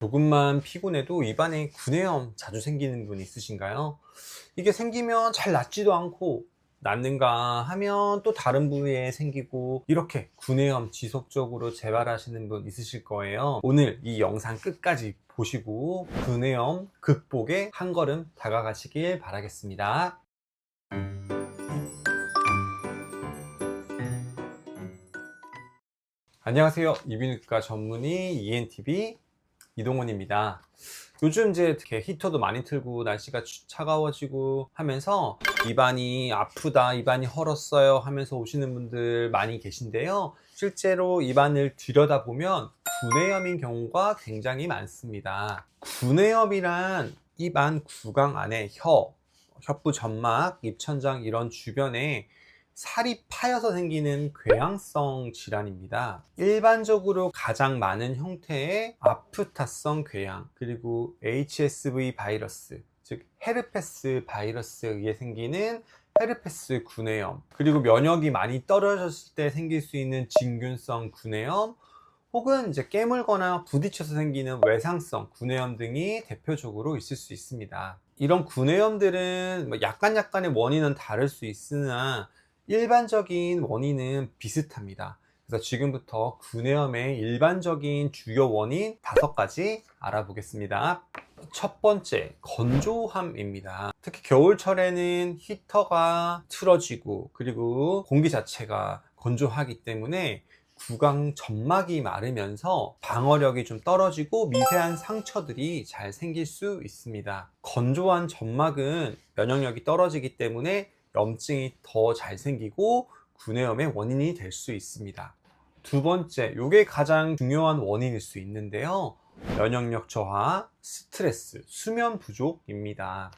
조금만 피곤해도 입안에 구내염 자주 생기는 분 있으신가요? 이게 생기면 잘 낫지도 않고 낫는가 하면 또 다른 부위에 생기고 이렇게 구내염 지속적으로 재발하시는 분 있으실 거예요. 오늘 이 영상 끝까지 보시고 구내염 극복에 한 걸음 다가가시길 바라겠습니다. 안녕하세요. 이비인후과 전문의 ENTV 이동훈입니다. 요즘 이제 이렇게 히터도 많이 틀고 날씨가 차가워지고 하면서 입안이 아프다, 입안이 헐었어요 하면서 오시는 분들 많이 계신데요. 실제로 입안을 들여다보면 구내염인 경우가 굉장히 많습니다. 구내염이란 입안 구강 안에 혀부 점막, 입천장 이런 주변에 살이 파여서 생기는 궤양성 질환입니다. 일반적으로 가장 많은 형태의 아프타성 궤양, 그리고 HSV 바이러스, 즉 헤르페스 바이러스에 의해 생기는 헤르페스 구내염, 그리고 면역이 많이 떨어졌을 때 생길 수 있는 진균성 구내염, 혹은 이제 깨물거나 부딪혀서 생기는 외상성 구내염 등이 대표적으로 있을 수 있습니다. 이런 구내염들은 약간의 원인은 다를 수 있으나 일반적인 원인은 비슷합니다. 그래서 지금부터 구내염의 일반적인 주요 원인 5가지 알아보겠습니다. 첫 번째, 건조함입니다. 특히 겨울철에는 히터가 틀어지고 그리고 공기 자체가 건조하기 때문에 구강 점막이 마르면서 방어력이 좀 떨어지고 미세한 상처들이 잘 생길 수 있습니다. 건조한 점막은 면역력이 떨어지기 때문에 염증이 더 잘 생기고 구내염의 원인이 될 수 있습니다. 두 번째, 이게 가장 중요한 원인일 수 있는데요. 면역력 저하, 스트레스, 수면 부족입니다.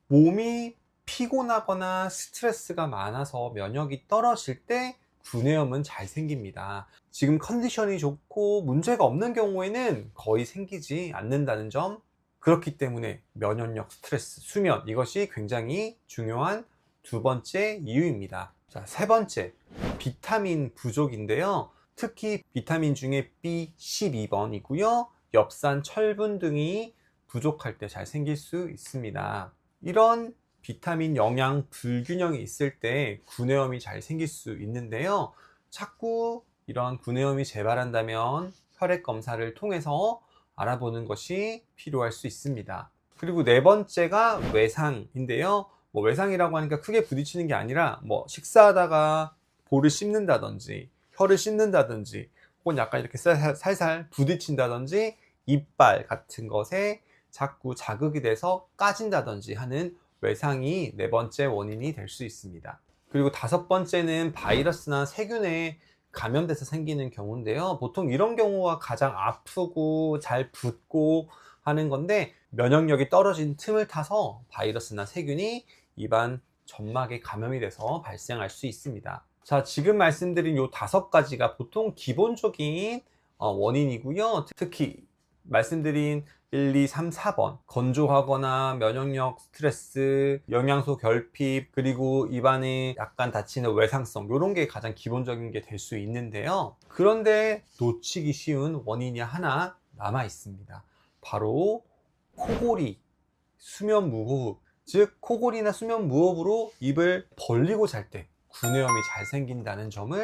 몸이 피곤하거나 스트레스가 많아서 면역이 떨어질 때 구내염은 잘 생깁니다. 지금 컨디션이 좋고 문제가 없는 경우에는 거의 생기지 않는다는 점, 그렇기 때문에 면역력, 스트레스, 수면, 이것이 굉장히 중요한 두 번째 이유입니다. 자, 세 번째, 비타민 부족인데요. 특히 비타민 중에 B12번이고요. 엽산, 철분 등이 부족할 때 잘 생길 수 있습니다. 이런 비타민 영양 불균형이 있을 때 구내염이 잘 생길 수 있는데요. 자꾸 이런 구내염이 재발한다면 혈액 검사를 통해서 알아보는 것이 필요할 수 있습니다. 그리고 네 번째가 외상인데요. 외상이라고 하니까 크게 부딪히는 게 아니라 식사하다가 볼을 씹는다든지 혀를 씹는다든지 혹은 약간 이렇게 살살 부딪힌다든지 이빨 같은 것에 자꾸 자극이 돼서 까진다든지 하는 외상이 네 번째 원인이 될 수 있습니다. 그리고 다섯 번째는 바이러스나 세균에 감염돼서 생기는 경우인데요. 보통 이런 경우가 가장 아프고 잘 붓고 하는 건데, 면역력이 떨어진 틈을 타서 바이러스나 세균이 입안 점막에 감염이 돼서 발생할 수 있습니다. 자, 지금 말씀드린 요 5가지가 보통 기본적인 원인이고요. 특히 말씀드린 1, 2, 3, 4번 건조하거나 면역력 스트레스, 영양소 결핍, 그리고 입안에 약간 다치는 외상성, 이런 게 가장 기본적인 게 될 수 있는데요. 그런데 놓치기 쉬운 원인이 하나 남아 있습니다. 바로 코골이, 수면 무호흡, 즉 코골이나 수면 무호흡으로 입을 벌리고 잘 때 구내염이 잘 생긴다는 점을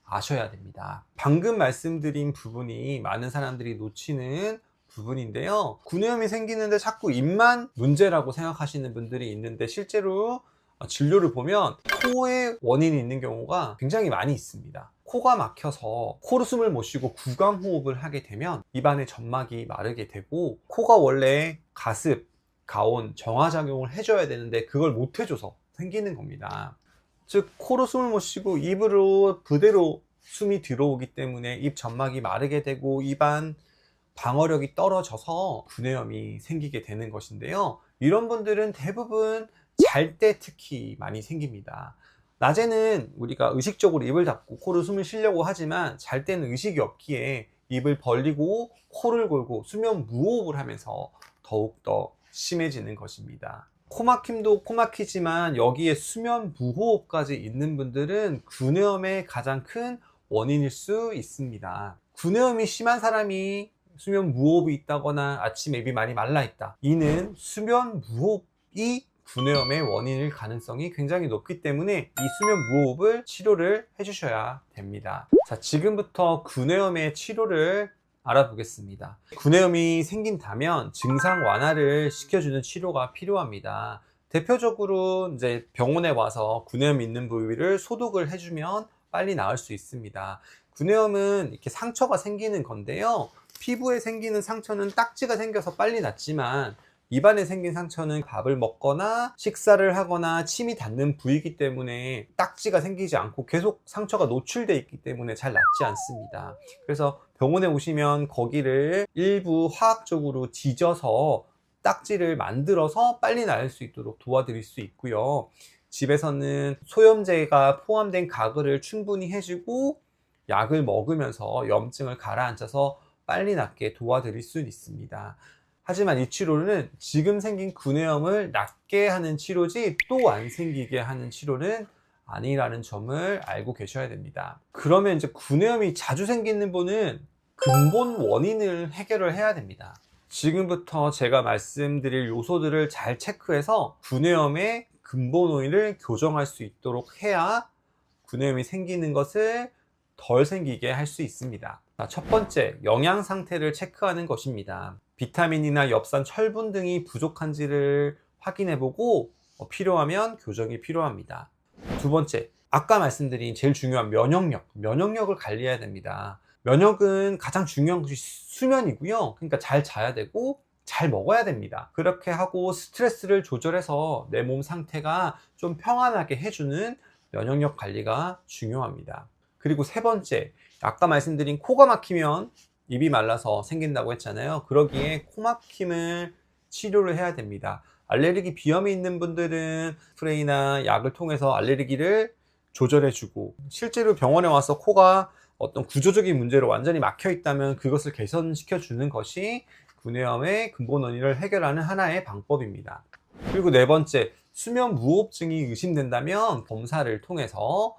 아셔야 됩니다. 방금 말씀드린 부분이 많은 사람들이 놓치는 부분인데요. 구내염이 생기는데 자꾸 입만 문제라고 생각하시는 분들이 있는데, 실제로 진료를 보면 코에 원인이 있는 경우가 굉장히 많이 있습니다. 코가 막혀서 코로 숨을 못 쉬고 구강호흡을 하게 되면 입안의 점막이 마르게 되고, 코가 원래 가습, 가온, 정화작용을 해줘야 되는데 그걸 못 해줘서 생기는 겁니다. 즉 코로 숨을 못 쉬고 입으로 그대로 숨이 들어오기 때문에 입 점막이 마르게 되고 입안 방어력이 떨어져서 구내염이 생기게 되는 것인데요. 이런 분들은 대부분 잘 때 특히 많이 생깁니다. 낮에는 우리가 의식적으로 입을 닫고 코로 숨을 쉬려고 하지만 잘 때는 의식이 없기에 입을 벌리고 코를 골고 수면 무호흡을 하면서 더욱더 심해지는 것입니다. 코막힘도 코막히지만 여기에 수면 무호흡까지 있는 분들은 구내염의 가장 큰 원인일 수 있습니다. 구내염이 심한 사람이 수면 무호흡이 있다거나 아침에 입이 많이 말라 있다. 이는 수면 무호흡이 구내염의 원인일 가능성이 굉장히 높기 때문에 이 수면 무호흡을 치료를 해주셔야 됩니다. 자, 지금부터 구내염의 치료를 알아보겠습니다. 구내염이 생긴다면 증상 완화를 시켜주는 치료가 필요합니다. 대표적으로 이제 병원에 와서 구내염 있는 부위를 소독을 해주면 빨리 나을 수 있습니다. 구내염은 이렇게 상처가 생기는 건데요. 피부에 생기는 상처는 딱지가 생겨서 빨리 낫지만 입안에 생긴 상처는 밥을 먹거나 식사를 하거나 침이 닿는 부위이기 때문에 딱지가 생기지 않고 계속 상처가 노출되어 있기 때문에 잘 낫지 않습니다. 그래서 병원에 오시면 거기를 일부 화학적으로 지져서 딱지를 만들어서 빨리 나을 수 있도록 도와드릴 수 있고요. 집에서는 소염제가 포함된 가글을 충분히 해주고 약을 먹으면서 염증을 가라앉혀서 빨리 낫게 도와드릴 수 있습니다. 하지만 이 치료는 지금 생긴 구내염을 낫게 하는 치료지 또 안 생기게 하는 치료는 아니라는 점을 알고 계셔야 됩니다. 그러면 이제 구내염이 자주 생기는 분은 근본 원인을 해결을 해야 됩니다. 지금부터 제가 말씀드릴 요소들을 잘 체크해서 구내염의 근본 원인을 교정할 수 있도록 해야 구내염이 생기는 것을 덜 생기게 할 수 있습니다. 첫 번째, 영양 상태를 체크하는 것입니다. 비타민이나 엽산, 철분 등이 부족한지를 확인해보고 필요하면 교정이 필요합니다. 두 번째, 아까 말씀드린 제일 중요한 면역력을 관리해야 됩니다. 면역은 가장 중요한 것이 수면이고요. 그러니까 잘 자야 되고 잘 먹어야 됩니다. 그렇게 하고 스트레스를 조절해서 내 몸 상태가 좀 평안하게 해주는 면역력 관리가 중요합니다. 그리고 세 번째, 아까 말씀드린 코가 막히면 입이 말라서 생긴다고 했잖아요. 그러기에 코 막힘을 치료를 해야 됩니다. 알레르기 비염이 있는 분들은 스프레이나 약을 통해서 알레르기를 조절해주고, 실제로 병원에 와서 코가 어떤 구조적인 문제로 완전히 막혀 있다면 그것을 개선시켜 주는 것이 구내염의 근본 원인을 해결하는 하나의 방법입니다. 그리고 네 번째, 수면 무호흡증이 의심된다면 검사를 통해서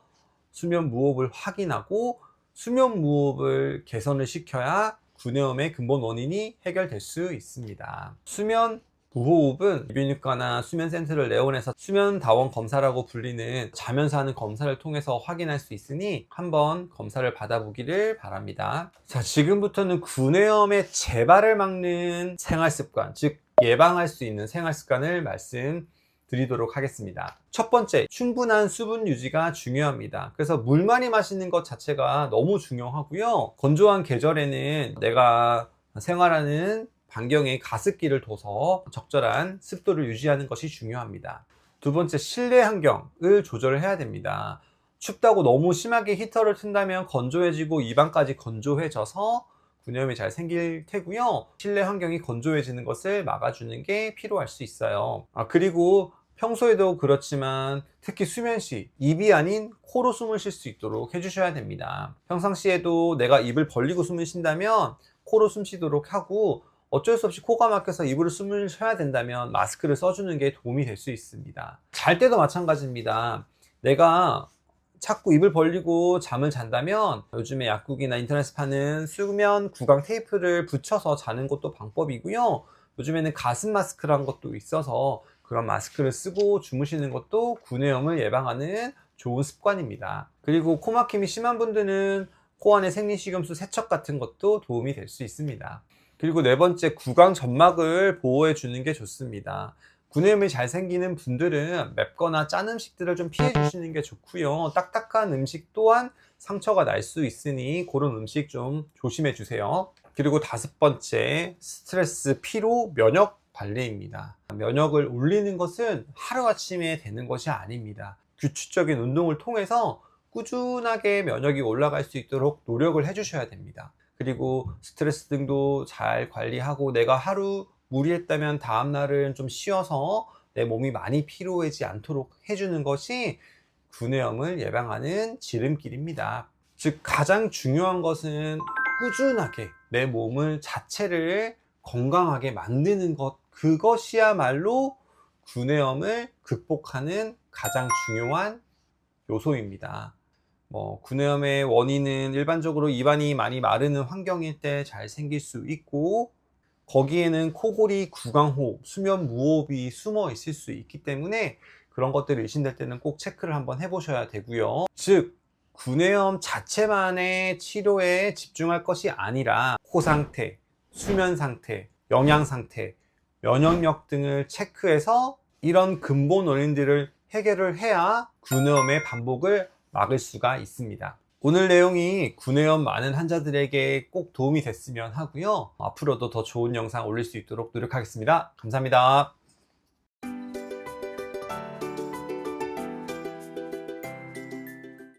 수면 무호흡을 확인하고 수면 무호흡을 개선을 시켜야 구내염의 근본 원인이 해결될 수 있습니다. 수면 무호흡은 이비인후과나 수면센터를 내원해서 수면다원 검사라고 불리는 자면서 하는 검사를 통해서 확인할 수 있으니 한번 검사를 받아보기를 바랍니다. 자, 지금부터는 구내염의 재발을 막는 생활습관, 즉 예방할 수 있는 생활습관을 말씀드리도록 하겠습니다. 첫 번째, 충분한 수분 유지가 중요합니다. 그래서 물 많이 마시는 것 자체가 너무 중요하고요. 건조한 계절에는 내가 생활하는 반경에 가습기를 둬서 적절한 습도를 유지하는 것이 중요합니다. 두 번째, 실내 환경을 조절을 해야 됩니다. 춥다고 너무 심하게 히터를 튼다면 건조해지고 입안까지 건조해져서 구내염이 잘 생길 테고요. 실내 환경이 건조해지는 것을 막아주는 게 필요할 수 있어요. 그리고 평소에도 그렇지만 특히 수면 시 입이 아닌 코로 숨을 쉴 수 있도록 해주셔야 됩니다. 평상시에도 내가 입을 벌리고 숨을 쉰다면 코로 숨 쉬도록 하고, 어쩔 수 없이 코가 막혀서 입으로 숨을 쉬어야 된다면 마스크를 써주는 게 도움이 될 수 있습니다. 잘 때도 마찬가지입니다. 내가 자꾸 입을 벌리고 잠을 잔다면 요즘에 약국이나 인터넷에 파는 수면 구강 테이프를 붙여서 자는 것도 방법이고요. 요즘에는 가습 마스크라는 것도 있어서 그런 마스크를 쓰고 주무시는 것도 구내염을 예방하는 좋은 습관입니다. 그리고 코 막힘이 심한 분들은 코 안에 생리식염수 세척 같은 것도 도움이 될 수 있습니다. 그리고 네 번째, 구강 점막을 보호해 주는 게 좋습니다. 구내염이 잘 생기는 분들은 맵거나 짠 음식들을 좀 피해 주시는 게 좋고요. 딱딱한 음식 또한 상처가 날 수 있으니 그런 음식 좀 조심해 주세요. 그리고 다섯 번째, 스트레스, 피로, 면역 관리입니다. 면역을 올리는 것은 하루아침에 되는 것이 아닙니다. 규칙적인 운동을 통해서 꾸준하게 면역이 올라갈 수 있도록 노력을 해 주셔야 됩니다. 그리고 스트레스 등도 잘 관리하고, 내가 하루 무리했다면 다음날은 좀 쉬어서 내 몸이 많이 피로하지 않도록 해주는 것이 구내염을 예방하는 지름길입니다. 즉, 가장 중요한 것은 꾸준하게 내 몸을 자체를 건강하게 만드는 것, 그것이야말로 구내염을 극복하는 가장 중요한 요소입니다. 구내염의 원인은 일반적으로 입안이 많이 마르는 환경일 때 잘 생길 수 있고, 거기에는 코골이, 구강호흡, 수면 무호흡이 숨어 있을 수 있기 때문에 그런 것들이 의심될 때는 꼭 체크를 한번 해보셔야 되고요. 즉, 구내염 자체만의 치료에 집중할 것이 아니라 코 상태, 수면 상태, 영양 상태, 면역력 등을 체크해서 이런 근본 원인들을 해결을 해야 구내염의 반복을 막을 수가 있습니다. 오늘 내용이 구내염 많은 환자들에게 꼭 도움이 됐으면 하고요. 앞으로도 더 좋은 영상 올릴 수 있도록 노력하겠습니다. 감사합니다.